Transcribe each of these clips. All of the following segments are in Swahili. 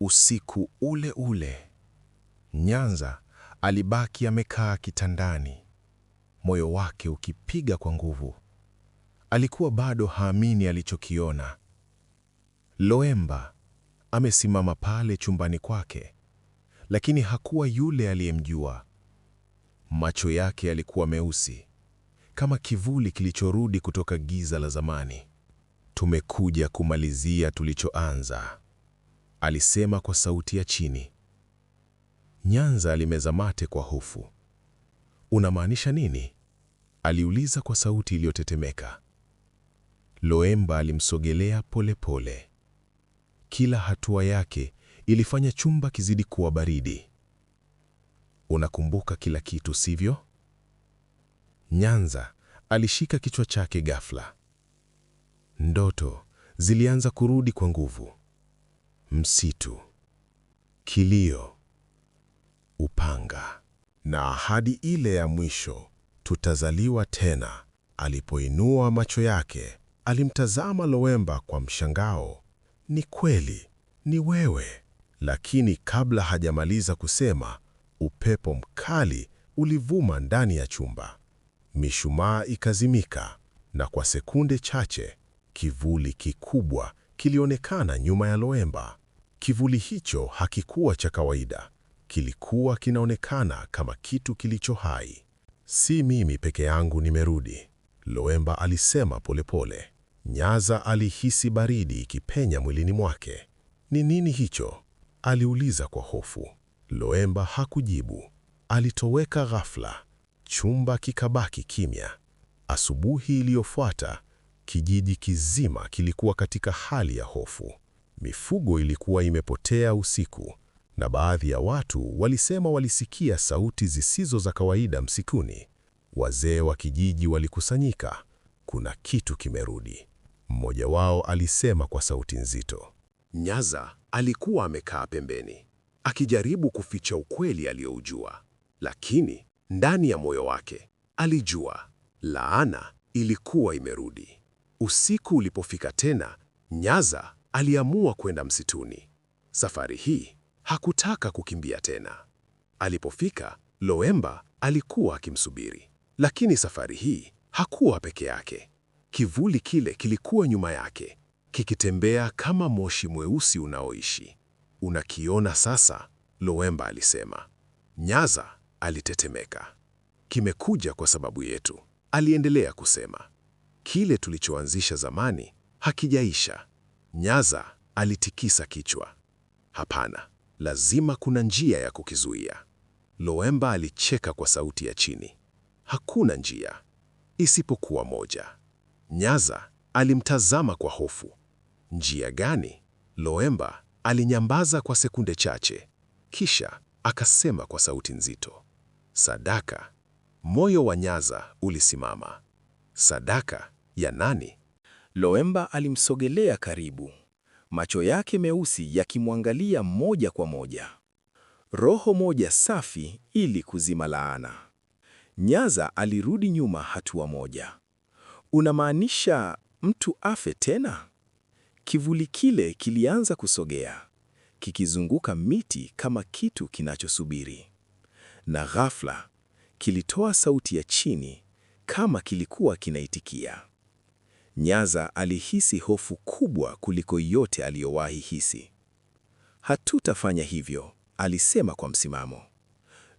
Usiku ule ule, Nyanza alibaki amekaa kitandani, moyo wake ukipiga kwa nguvu. Alikuwa bado haamini alichokiona. Loemba amesimama pale chumbani kwake, lakini hakuwa yule aliyemjua. Macho yake yalikuwa meusi, kama kivuli kilichorudi kutoka giza la zamani. "Tumekuja kumalizia tulichoanza," alisema kwa sauti ya chini. Nyanza alimeza mate kwa hofu. "Unamaanisha nini?" aliuliza kwa sauti iliyotetemeka. Loemba alimsogelea polepole. Kila hatua yake ilifanya chumba kizidi kuwa baridi. "Unakumbuka kila kitu, sivyo?" Nyanza alishika kichwa chake ghafla. Ndoto zilianza kurudi kwa nguvu. Msitu, kilio, upanga, na ahadi ile ya mwisho, tutazaliwa tena. Alipoinua macho yake, alimtazama Loemba kwa mshangao. "Ni kweli, ni wewe." Lakini kabla hajamaliza kusema, upepo mkali ulivuma ndani ya chumba. Mishumaa ikazimika, na kwa sekunde chache, kivuli kikubwa kilionekana nyuma ya Loemba. Kivuli hicho hakikuwa cha kawaida. Kilikuwa kinaonekana kama kitu kilicho hai. "Si mimi peke yangu nimerudi," Loemba alisema polepole. Nyanza alihisi baridi ikipenya mwilini mwake. "Ni nini hicho?" aliuliza kwa hofu. Loemba hakujibu. Alitoweka ghafla. Chumba kikabaki kimya. Asubuhi iliyofuata, kijiji kizima kilikuwa katika hali ya hofu. Mifugo ilikuwa imepotea usiku, na baadhi ya watu walisema walisikia sauti zisizo za kawaida msituni. Wazee wa kijiji walikusanyika. "Kuna kitu kimerudi," mmoja wao alisema kwa sauti nzito. Nyanza alikuwa amekaa pembeni, akijaribu kuficha ukweli aliyoujua, lakini ndani ya moyo wake alijua laana ilikuwa imerudi. Usiku ulipofika tena, Nyanza aliamua kwenda msituni. Safari hii hakutaka kukimbia tena. Alipofika, Loemba alikuwa akimsubiri, lakini safari hii hakuwa peke yake. Kivuli kile kilikuwa nyuma yake, kikitembea kama moshi mweusi unaoishi. "Unakiona sasa?" Loemba alisema. Nyanza alitetemeka. "Kimekuja kwa sababu yetu," aliendelea kusema. "Kile tulichoanzisha zamani hakijaisha." Nyanza alitikisa kichwa. "Hapana, lazima kuna njia ya kukizuia." Loemba alicheka kwa sauti ya chini. "Hakuna njia, isipokuwa moja." Nyanza alimtazama kwa hofu. "Njia gani?" Loemba alinyamaza kwa sekunde chache, kisha akasema kwa sauti nzito, "Sadaka." Moyo wa Nyanza ulisimama. "Sadaka ya nani?" Loemba alimsogelea karibu, macho yake meusi yakimwangalia moja kwa moja. "Roho moja safi ili kuzima laana." Nyanza alirudi nyuma hatua moja. "Unamaanisha mtu afe tena?" Kivuli kile kilianza kusogea, kikizunguka miti kama kitu kinachosubiri. Na ghafla, kilitoa sauti ya chini kama kilikuwa kinaitikia. Nyanza alihisi hofu kubwa kuliko yote aliyowahi hisi. "Hatutafanya hivyo," alisema kwa msimamo.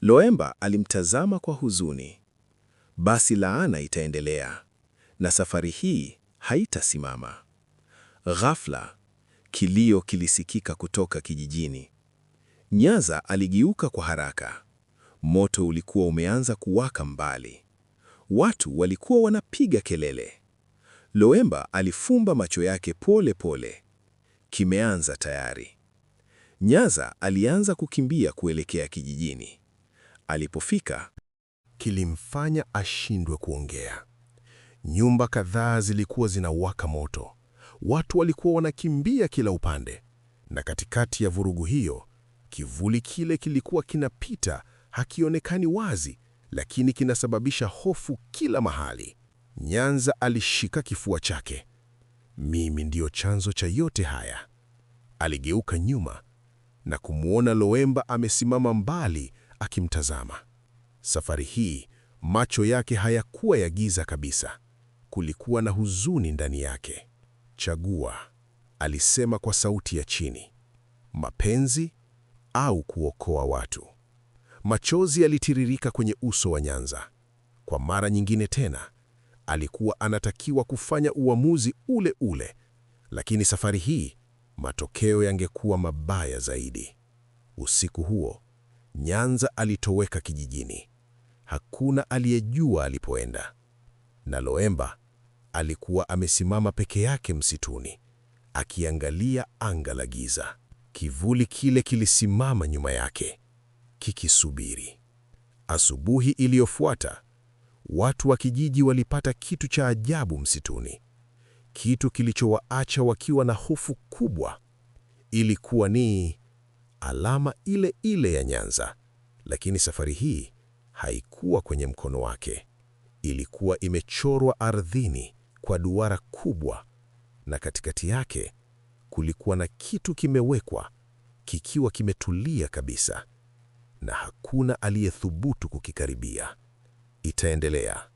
Loemba alimtazama kwa huzuni. "Basi laana itaendelea, na safari hii haitasimama." Ghafla, kilio kilisikika kutoka kijijini. Nyanza aligeuka kwa haraka. Moto ulikuwa umeanza kuwaka mbali. Watu walikuwa wanapiga kelele. Loemba alifumba macho yake pole pole. Kimeanza tayari. Nyanza alianza kukimbia kuelekea kijijini. Alipofika, Kilimfanya ashindwe kuongea. Nyumba kadhaa zilikuwa zinawaka moto. Watu walikuwa wanakimbia kila upande. Na katikati ya vurugu hiyo, kivuli kile kilikuwa kinapita, hakionekani wazi, lakini kinasababisha hofu kila mahali. Nyanza alishika kifua chake. "Mimi ndio chanzo cha yote haya." Aligeuka nyuma, na kumwona Lowemba amesimama mbali akimtazama. Safari hii macho yake hayakuwa ya giza kabisa. Kulikuwa na huzuni ndani yake. Chagua, alisema kwa sauti ya chini. Mapenzi au kuokoa watu? Machozi yalitiririka kwenye uso wa Nyanza. Kwa mara nyingine tena, alikuwa anatakiwa kufanya uamuzi ule ule, lakini safari hii matokeo yangekuwa mabaya zaidi. Usiku huo, Nyanza alitoweka kijijini. Hakuna aliyejua alipoenda. Na Lowemba alikuwa amesimama peke yake msituni, akiangalia anga la giza. Kivuli kile kilisimama nyuma yake, kikisubiri. Asubuhi iliyofuata, watu wa kijiji walipata kitu cha ajabu msituni, kitu kilichowaacha wakiwa na hofu kubwa. Ilikuwa ni alama ile ile ya Nyanza, lakini safari hii haikuwa kwenye mkono wake. Ilikuwa imechorwa ardhini kwa duara kubwa, na katikati yake kulikuwa na kitu kimewekwa, kikiwa kimetulia kabisa, na hakuna aliyethubutu kukikaribia. Itaendelea.